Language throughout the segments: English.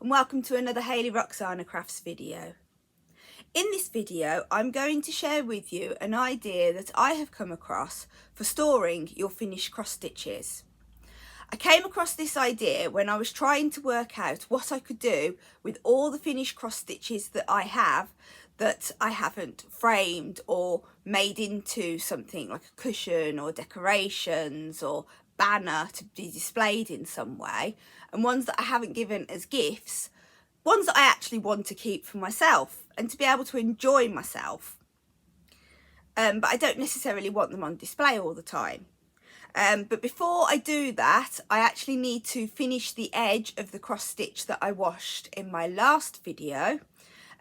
and welcome to another Hayley-Roxanna crafts video. In this video I'm going to share with you an idea that I have come across for storing your finished cross stitches. I came across this idea when I was trying to work out what I could do with all the finished cross stitches that I have that I haven't framed or made into something like a cushion or decorations or banner to be displayed in some way, and ones that I haven't given as gifts, ones that I actually want to keep for myself and to be able to enjoy myself. But I don't necessarily want them on display all the time. But before I do that, I actually need to finish the edge of the cross stitch that I washed in my last video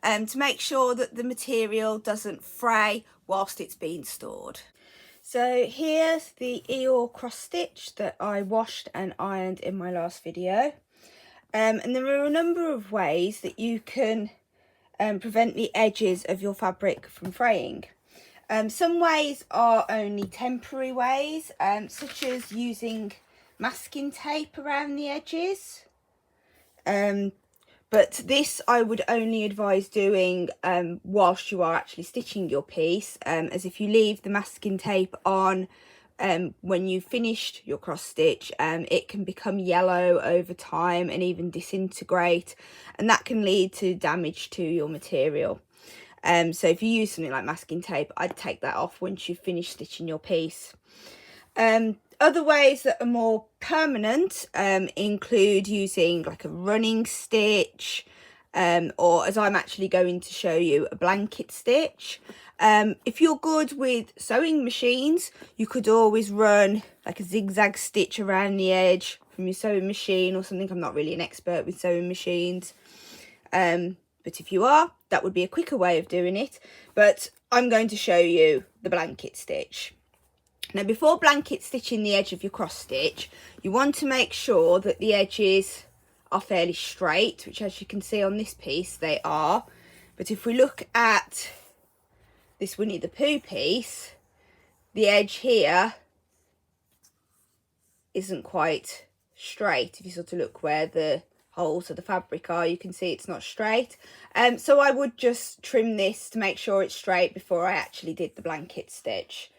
to make sure that the material doesn't fray whilst it's being stored. So here's the Eeyore cross stitch that I washed and ironed in my last video. And there are a number of ways that you can prevent the edges of your fabric from fraying. Some ways are only temporary ways, such as using masking tape around the edges. But this I would only advise doing whilst you are actually stitching your piece, as if you leave the masking tape on when you've finished your cross stitch, it can become yellow over time and even disintegrate, and that can lead to damage to your material. So if you use something like masking tape, I'd take that off once you've finished stitching your piece. Other ways that are more permanent include using like a running stitch, or as I'm actually going to show you, a blanket stitch. If you're good with sewing machines, you could always run like a zigzag stitch around the edge from your sewing machine or something. I'm not really an expert with sewing machines. But if you are, that would be a quicker way of doing it. But I'm going to show you the blanket stitch. Now, before blanket stitching the edge of your cross stitch, you want to make sure that the edges are fairly straight, which as you can see on this piece, they are. But if we look at this Winnie the Pooh piece, the edge here isn't quite straight. If you sort of look where the holes of the fabric are, you can see it's not straight. So I would just trim this to make sure it's straight before I actually did the blanket stitch.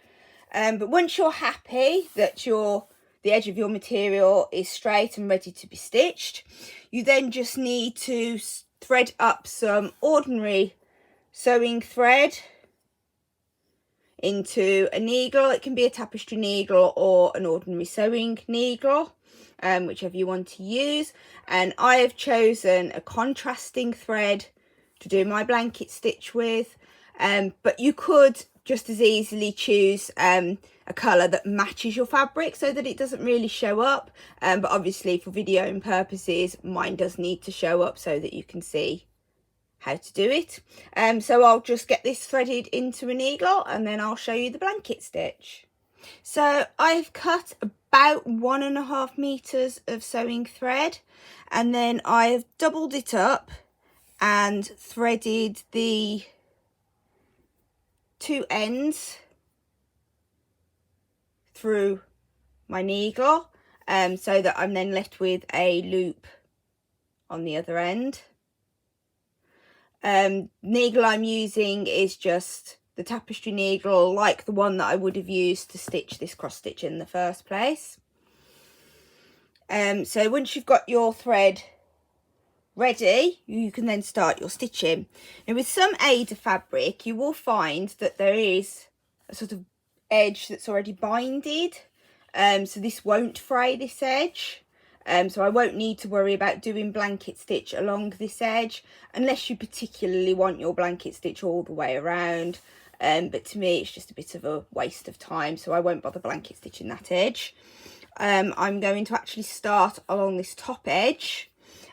But once you're happy that the edge of your material is straight and ready to be stitched, you then just need to thread up some ordinary sewing thread into a needle. It can be a tapestry needle or an ordinary sewing needle, whichever you want to use. And I have chosen a contrasting thread to do my blanket stitch with, but you could just as easily choose a colour that matches your fabric so that it doesn't really show up, but obviously for videoing purposes mine does need to show up so that you can see how to do it. So I'll just get this threaded into a needle and then I'll show you the blanket stitch. So I've cut about 1.5 meters of sewing thread, and then I've doubled it up and threaded the two ends through my needle, so that I'm then left with a loop on the other end. Needle I'm using is just the tapestry needle, like the one that I would have used to stitch this cross stitch in the first place. So once you've got your thread ready, you can then start your stitching. Now with some Aida fabric, you will find that there is a sort of edge that's already binded, so this won't fray this edge. So I won't need to worry about doing blanket stitch along this edge unless you particularly want your blanket stitch all the way around. But to me it's just a bit of a waste of time, so I won't bother blanket stitching that edge. I'm going to actually start along this top edge.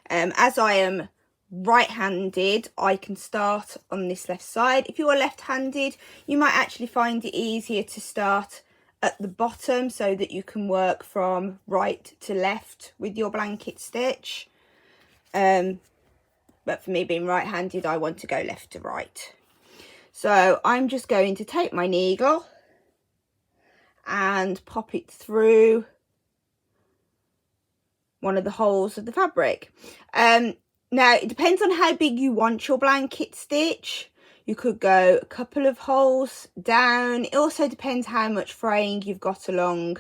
As I am right-handed, I can start on this left side. If you are left-handed, you might actually find it easier to start at the bottom so that you can work from right to left with your blanket stitch. But for me, being right-handed, I want to go left to right. So I'm just going to take my needle and pop it through one of the holes of the fabric. Now, it depends on how big you want your blanket stitch. You could go a couple of holes down. It also depends how much fraying you've got along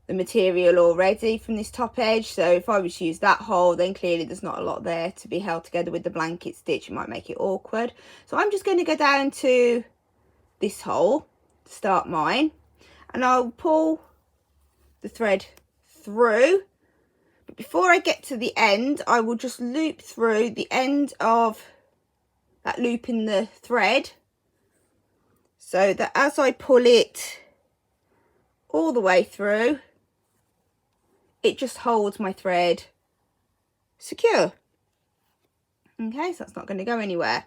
the material already from this top edge. So if I was to use that hole, then clearly there's not a lot there to be held together with the blanket stitch. It might make it awkward. So I'm just going to go down to this hole to start mine, and I'll pull the thread through. But before I get to the end, I will just loop through the end of that loop in the thread, so that as I pull it all the way through, it just holds my thread secure. Okay, so that's not going to go anywhere.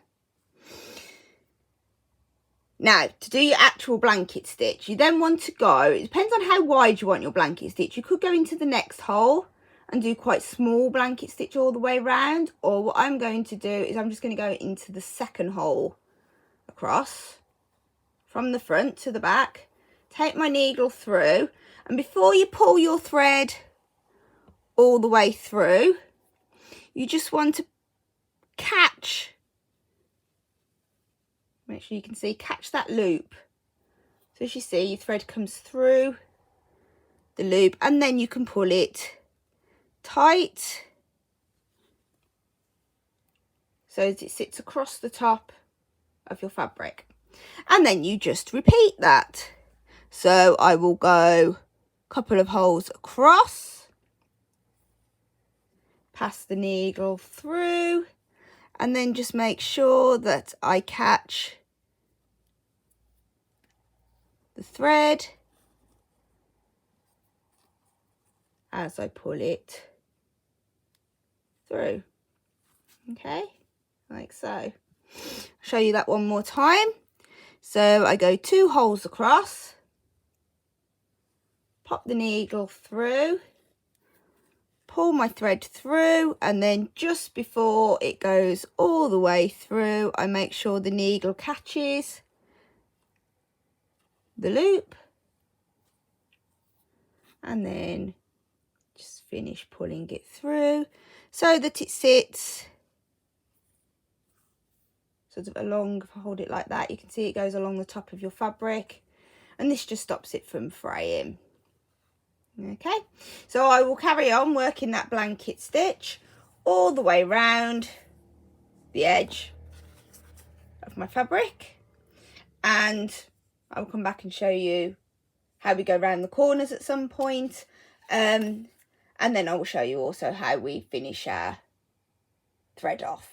Now, to do your actual blanket stitch, you then want to go, it depends on how wide you want your blanket stitch. You could go into the next hole and do quite small blanket stitch all the way around, or what I'm going to do is I'm just going to go into the second hole across from the front to the back, take my needle through, and before you pull your thread all the way through, you just want to catch, make sure you can see, catch that loop. So as you see, your thread comes through the loop, and then you can pull it tight so that it sits across the top of your fabric, and then you just repeat that. So I will go a couple of holes across, pass the needle through, and then just make sure that I catch the thread as I pull it through. Okay, like so. I'll show you that one more time. So I go 2 holes across, pop the needle through, pull my thread through, and then just before it goes all the way through, I make sure the needle catches the loop, and then just finish pulling it through so that it sits sort of along. If I hold it like that, you can see it goes along the top of your fabric, and this just stops it from fraying. Okay, so I will carry on working that blanket stitch all the way round the edge of my fabric, and I will come back and show you how we go around the corners at some point, and then I will show you also how we finish our thread off.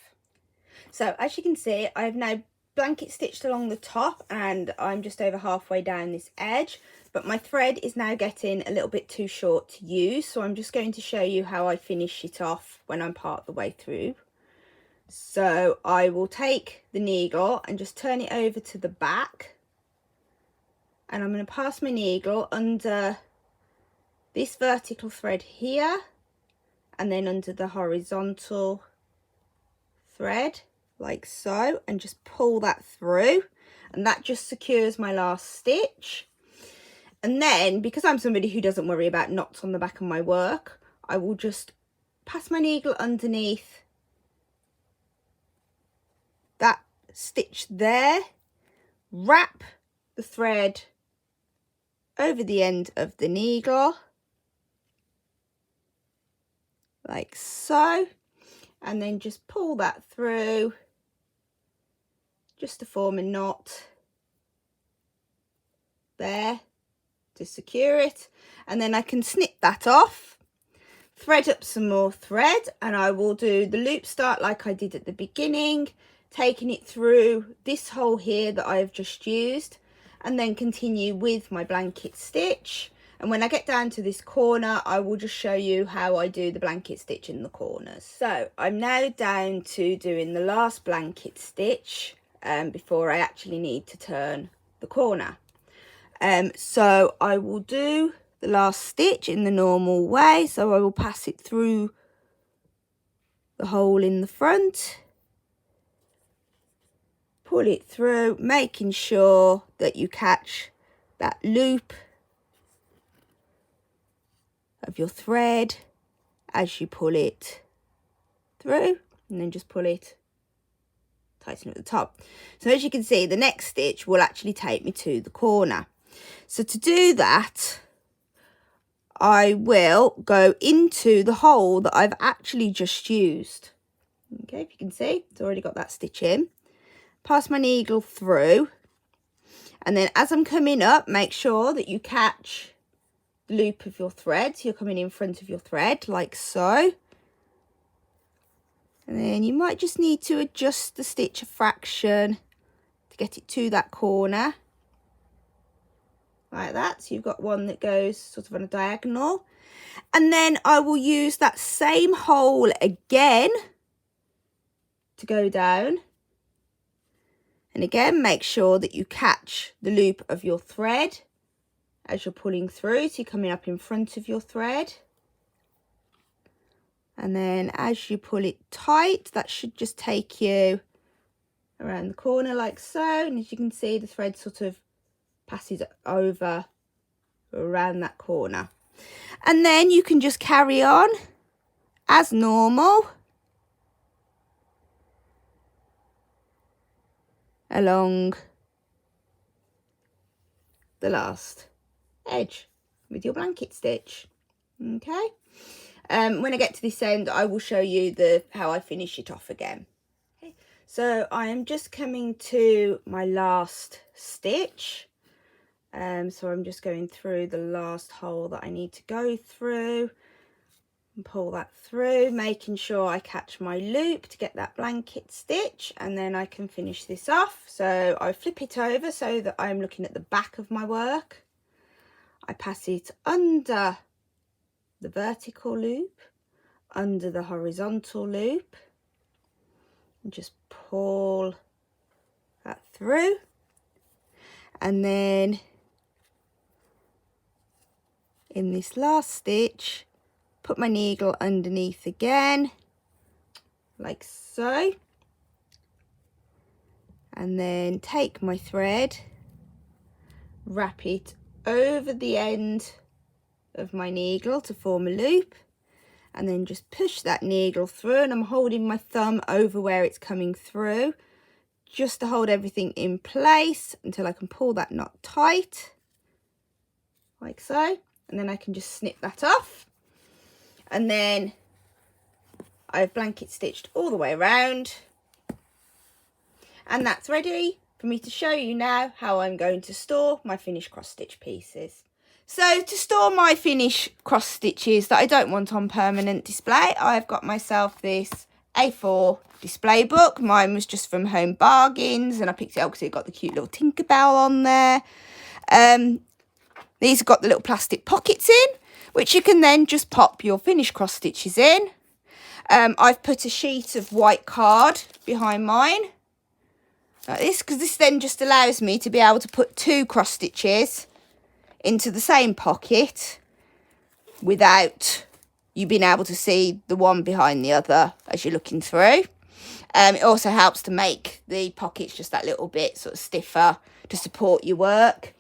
So as you can see, I've now blanket stitched along the top, and I'm just over halfway down this edge, but my thread is now getting a little bit too short to use, so I'm just going to show you how I finish it off when I'm part of the way through. So I will take the needle and just turn it over to the back, and I'm going to pass my needle under this vertical thread here, and then under the horizontal thread like so, and just pull that through, and that just secures my last stitch. And then, because I'm somebody who doesn't worry about knots on the back of my work, I will just pass my needle underneath that stitch there, wrap the thread over the end of the needle like so, and then just pull that through just to form a knot there to secure it. And then I can snip that off, thread up some more thread, and I will do the loop start like I did at the beginning, taking it through this hole here that I have just used, and then continue with my blanket stitch. And when I get down to this corner, I will just show you how I do the blanket stitch in the corners. So I'm now down to doing the last blanket stitch before I actually need to turn the corner. So I will do the last stitch in the normal way. So I will pass it through the hole in the front, pull it through, making sure that you catch that loop of your thread as you pull it through, and then just pull it, tighten at the top. So as you can see, the next stitch will actually take me to the corner. So to do that, I will go into the hole that I've actually just used. Okay, if you can see, it's already got that stitch in. Pass my needle through, and then as I'm coming up, make sure that you catch the loop of your thread. So you're coming in front of your thread like so. And then you might just need to adjust the stitch a fraction to get it to that corner. Like that. So you've got one that goes sort of on a diagonal. And then I will use that same hole again to go down. And again, make sure that you catch the loop of your thread as you're pulling through. So you're coming up in front of your thread. And then as you pull it tight, that should just take you around the corner like so. And as you can see, the thread sort of passes over around that corner. And then you can just carry on as normal along the last edge with your blanket stitch. Okay. When I get to this end, I will show you how I finish it off again. Okay. So I am just coming to my last stitch. So I'm just going through the last hole that I need to go through and pull that through, making sure I catch my loop to get that blanket stitch, and then I can finish this off. So I flip it over so that I'm looking at the back of my work. I pass it under the vertical loop, under the horizontal loop, and just pull that through. And then in this last stitch, put my needle underneath again, like so. And then take my thread, wrap it over the end of my needle to form a loop, and then just push that needle through, and I'm holding my thumb over where it's coming through just to hold everything in place until I can pull that knot tight like so, and then I can just snip that off. And then I've blanket stitched all the way around, and that's ready for me to show you now how I'm going to store my finished cross stitch pieces. So to store my finished cross stitches that I don't want on permanent display, I've got myself this A4 display book. Mine was just from Home Bargains, and I picked it up because it got the cute little Tinkerbell on there. These have got the little plastic pockets in, which you can then just pop your finished cross stitches in. I've put a sheet of white card behind mine, like this, because this then just allows me to be able to put 2 cross stitches into the same pocket without you being able to see the one behind the other as you're looking through. It also helps to make the pockets just that little bit sort of stiffer to support your work.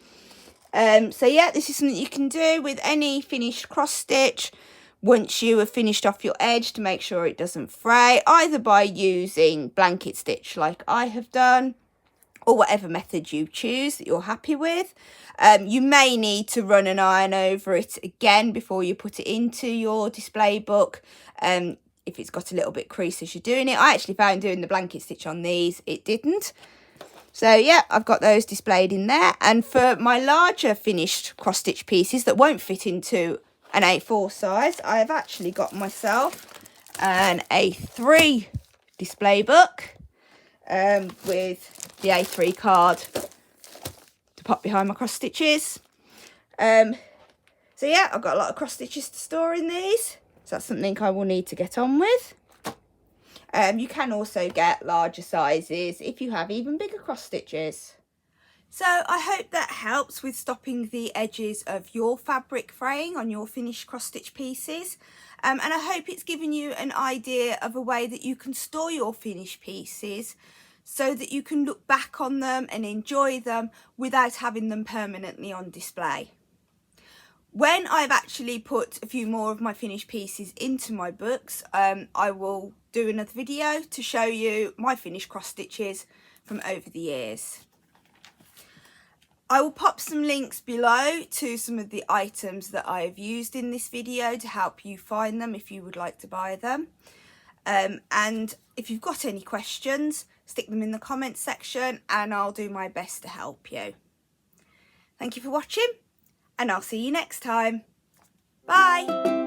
So yeah, this is something you can do with any finished cross stitch once you have finished off your edge to make sure it doesn't fray, either by using blanket stitch like I have done, or whatever method you choose that you're happy with. You may need to run an iron over it again before you put it into your display book, if it's got a little bit crease as you're doing it. I actually found doing the blanket stitch on these, it didn't. So yeah, I've got those displayed in there. And for my larger finished cross stitch pieces that won't fit into an A4 size, I have actually got myself an A3 display book with the A3 card to pop behind my cross stitches. So yeah, I've got a lot of cross stitches to store in these, so that's something I will need to get on with. You can also get larger sizes if you have even bigger cross stitches. So I hope that helps with stopping the edges of your fabric fraying on your finished cross stitch pieces. And I hope it's given you an idea of a way that you can store your finished pieces so that you can look back on them and enjoy them without having them permanently on display. When I've actually put a few more of my finished pieces into my books, I will do another video to show you my finished cross stitches from over the years. I will pop some links below to some of the items that I have used in this video to help you find them if you would like to buy them. And if you've got any questions, stick them in the comments section and I'll do my best to help you. Thank you for watching and I'll see you next time. Bye!